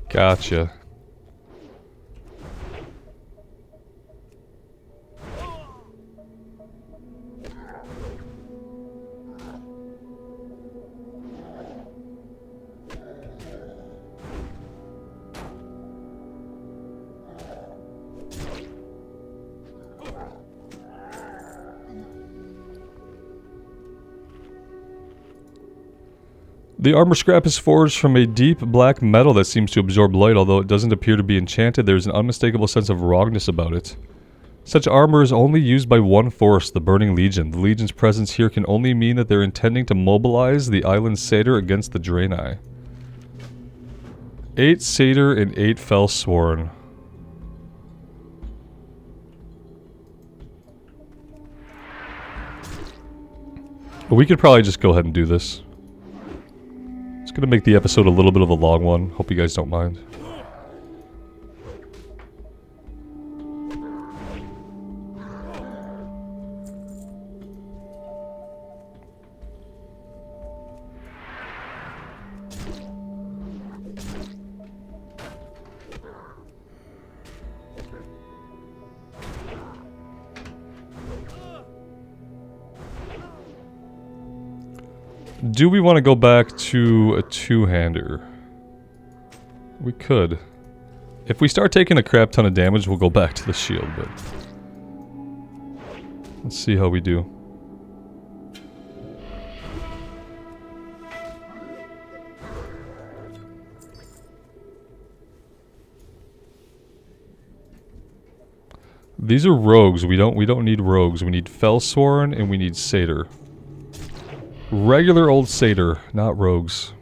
Gotcha. The armor scrap is forged from a deep black metal that seems to absorb light. Although it doesn't appear to be enchanted, there is an unmistakable sense of wrongness about it. Such armor is only used by one force, the Burning Legion. The Legion's presence here can only mean that they're intending to mobilize the island Satyr against the Draenei. 8 Satyr and 8 Fellsworn. We could probably just go ahead and do this. It's gonna make the episode a little bit of a long one. Hope you guys don't mind. Do we want to go back to a two-hander? We could. If we start taking a crap ton of damage, we'll go back to the shield, but... let's see how we do. These are rogues. We don't need rogues. We need Felsworn and we need Satyr. Regular old Satyr, not rogues.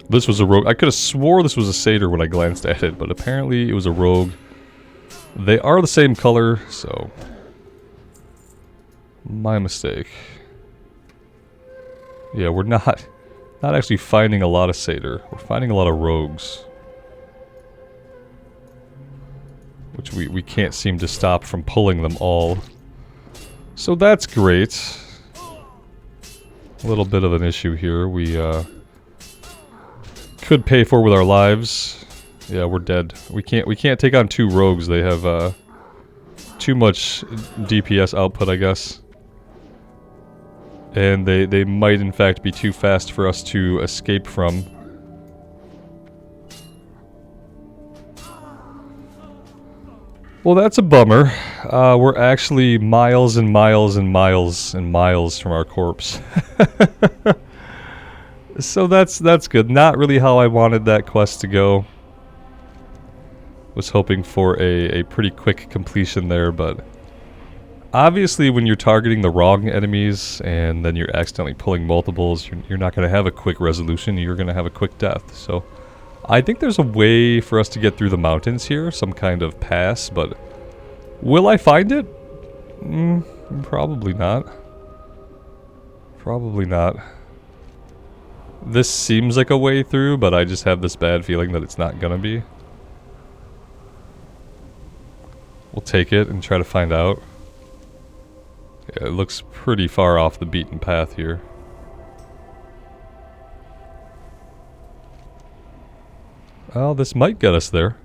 This was a rogue. I could have swore this was a satyr when I glanced at it, but apparently it was a rogue. They are the same color, so... my mistake. Yeah, we're not actually finding a lot of satyr. We're finding a lot of rogues. Which we can't seem to stop from pulling them all. So that's great. A little bit of an issue here. We could pay for with our lives. Yeah, we're dead. We can't take on two rogues. They have too much DPS output, I guess. And they might in fact be too fast for us to escape from. Well, that's a bummer. We're actually miles and miles and miles and miles from our corpse. So that's good. Not really how I wanted that quest to go. Was hoping for a pretty quick completion there, but... obviously when you're targeting the wrong enemies and then you're accidentally pulling multiples, you're not going to have a quick resolution, you're going to have a quick death. So I think there's a way for us to get through the mountains here, some kind of pass, but will I find it? Probably not. Probably not. This seems like a way through, but I just have this bad feeling that it's not gonna be. We'll take it and try to find out. Yeah, it looks pretty far off the beaten path here. Oh, this might get us there.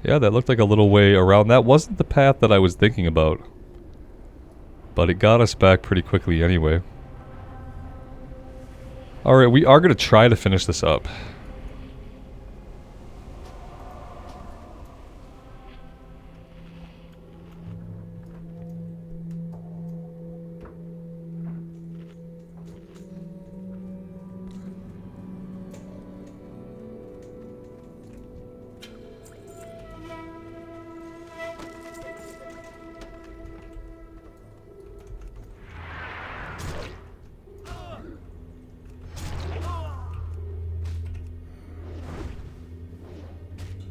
Yeah, that looked like a little way around. That wasn't the path that I was thinking about. But it got us back pretty quickly anyway. Alright, we are going to try to finish this up.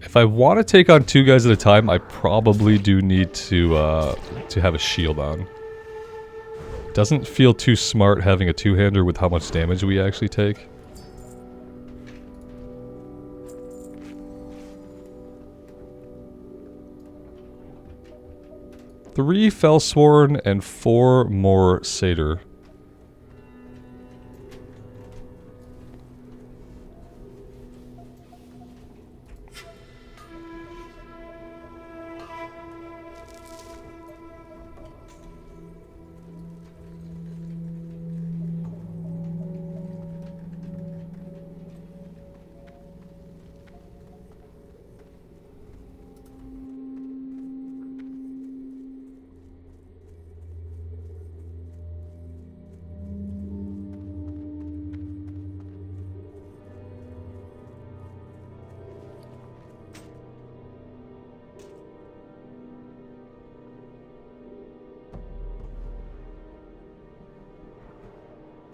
If I want to take on 2 guys at a time, I probably do need to have a shield on. Doesn't feel too smart having a 2-hander with how much damage we actually take. Three Fellsworn and 4 more Satyr.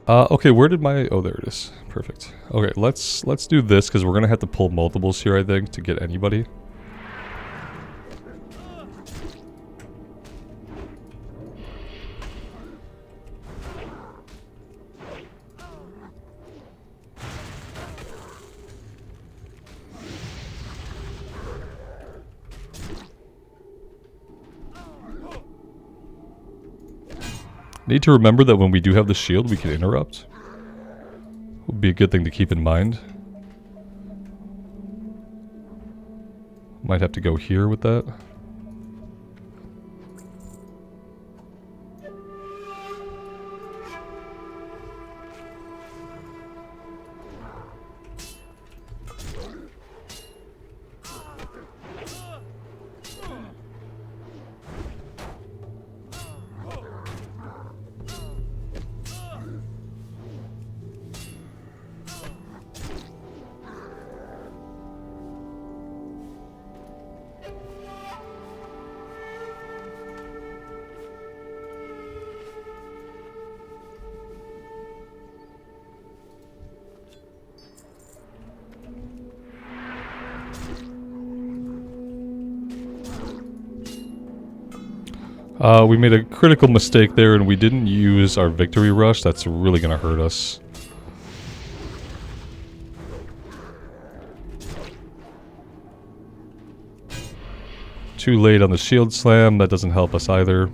Okay, where did my... Oh, there it is. Perfect. Okay, let's do this, because we're going to have to pull multiples here, I think, to get anybody. Need to remember that when we do have the shield, we can interrupt. Would be a good thing to keep in mind. Might have to go here with that. We made a critical mistake there and we didn't use our victory rush. That's really going to hurt us. Too late on the shield slam. That doesn't help us either.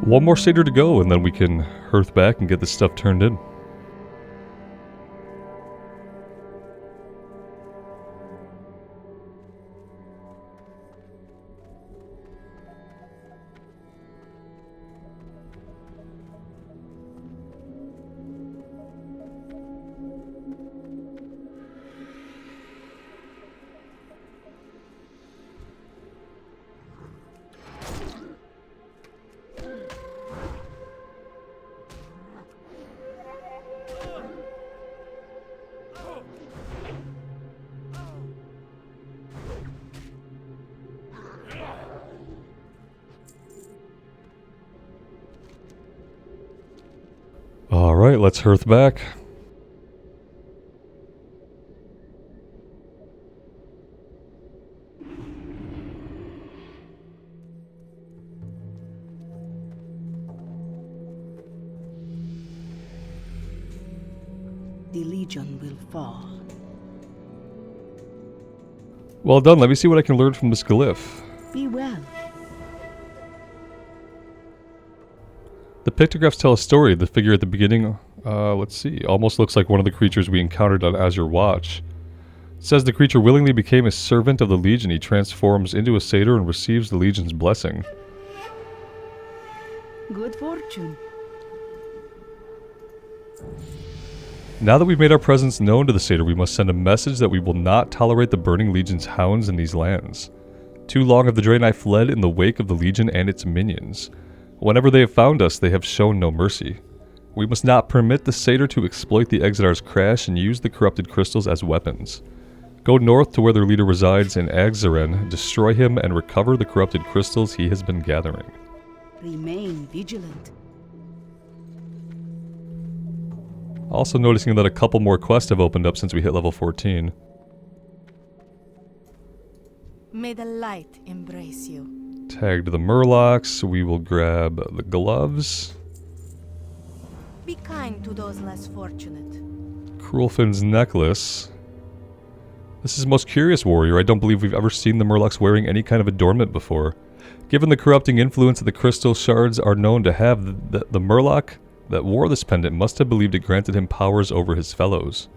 One more satyr to go, and then we can hearth back and get this stuff turned in. Alright, let's hearth back. The Legion will fall. Well done, let me see what I can learn from this glyph. Be well. The pictographs tell a story. The figure at the beginning, let's see, almost looks like one of the creatures we encountered on Azure Watch. It says the creature willingly became a servant of the Legion. He transforms into a satyr and receives the Legion's blessing. Good fortune. Now that we've made our presence known to the satyr, we must send a message that we will not tolerate the burning Legion's hounds in these lands. Too long have the Draenei fled in the wake of the Legion and its minions. Whenever they have found us, they have shown no mercy. We must not permit the satyr to exploit the Exitar's crash and use the corrupted crystals as weapons. Go north to where their leader resides in Agzaren, destroy him, and recover the corrupted crystals he has been gathering. Remain vigilant. Also noticing that a couple more quests have opened up since we hit level 14. May the light embrace you. Tagged the murlocs, we will grab the gloves. Be kind to those less fortunate. Cruelfin's necklace. This is most curious warrior. I don't believe we've ever seen the murlocs wearing any kind of adornment before. Given the corrupting influence that the crystal shards are known to have, the murloc that wore this pendant must have believed it granted him powers over his fellows.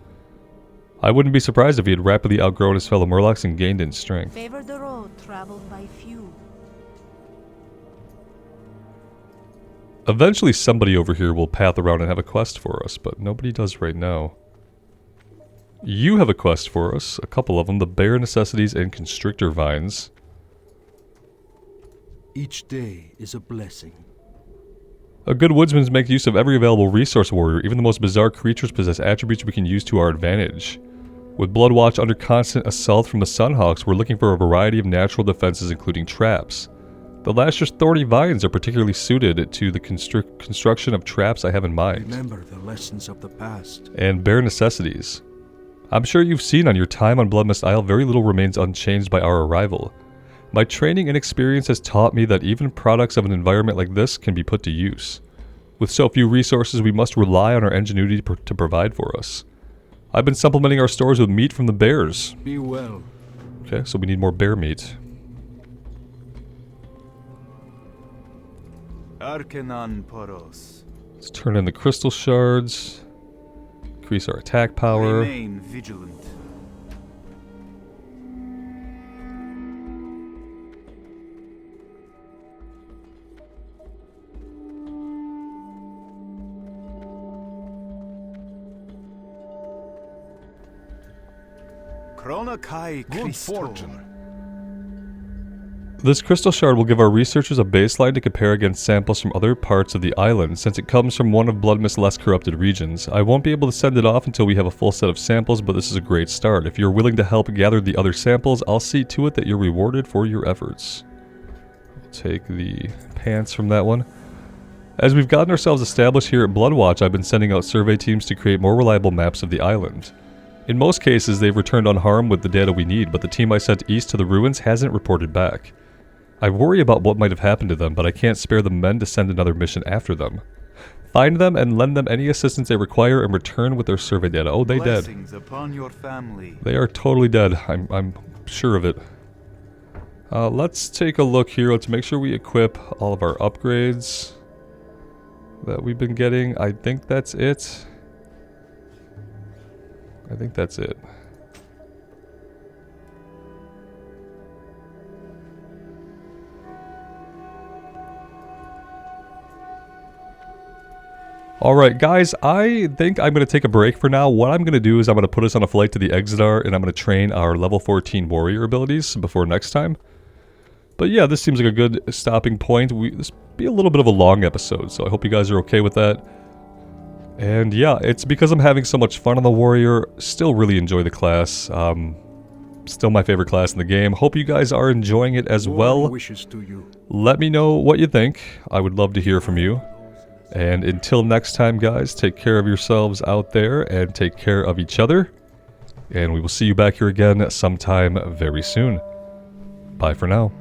I wouldn't be surprised if he had rapidly outgrown his fellow murlocs and gained in strength. Favor the road traveled by few. Eventually somebody over here will path around and have a quest for us, but nobody does right now. You have a quest for us, a couple of them, the Bare Necessities and Constrictor Vines. Each day is a blessing. A good woodsman makes use of every available resource warrior. Even the most bizarre creatures possess attributes we can use to our advantage. With Bloodwatch under constant assault from the Sunhawks, we're looking for a variety of natural defenses including traps. The Lasher's thorny vines are particularly suited to the construction of traps I have in mind. Remember the lessons of the past. And Bare Necessities. I'm sure you've seen on your time on Bloodmist Isle very little remains unchanged by our arrival. My training and experience has taught me that even products of an environment like this can be put to use. With so few resources, we must rely on our ingenuity to provide for us. I've been supplementing our stores with meat from the bears. Be well. Okay, so we need more bear meat. Arcanon Poros. Let's turn in the crystal shards. Increase our attack power. Remain vigilant. Good fortune. This crystal shard will give our researchers a baseline to compare against samples from other parts of the island, since it comes from one of Bloodmist's less corrupted regions. I won't be able to send it off until we have a full set of samples, but this is a great start. If you're willing to help gather the other samples, I'll see to it that you're rewarded for your efforts. I'll take the pants from that one. As we've gotten ourselves established here at Bloodwatch, I've been sending out survey teams to create more reliable maps of the island. In most cases, they've returned unharmed with the data we need, but the team I sent east to the ruins hasn't reported back. I worry about what might have happened to them, but I can't spare the men to send another mission after them. Find them and lend them any assistance they require and return with their survey data. Oh, they dead. Blessings upon your family. They are totally dead. I'm sure of it. Let's take a look here. Let's make sure we equip all of our upgrades that we've been getting. I think that's it. I think that's it. Alright guys, I think I'm going to take a break for now. What I'm going to do is I'm going to put us on a flight to the Exitar and I'm going to train our level 14 warrior abilities before next time. But yeah, this seems like a good stopping point. This will be a little bit of a long episode, so I hope you guys are okay with that. And yeah, it's because I'm having so much fun on the warrior. Still really enjoy the class. Still my favorite class in the game. Hope you guys are enjoying it as well. Wishes to you. Let me know what you think. I would love to hear from you. And until next time, guys, take care of yourselves out there and take care of each other. And we will see you back here again sometime very soon. Bye for now.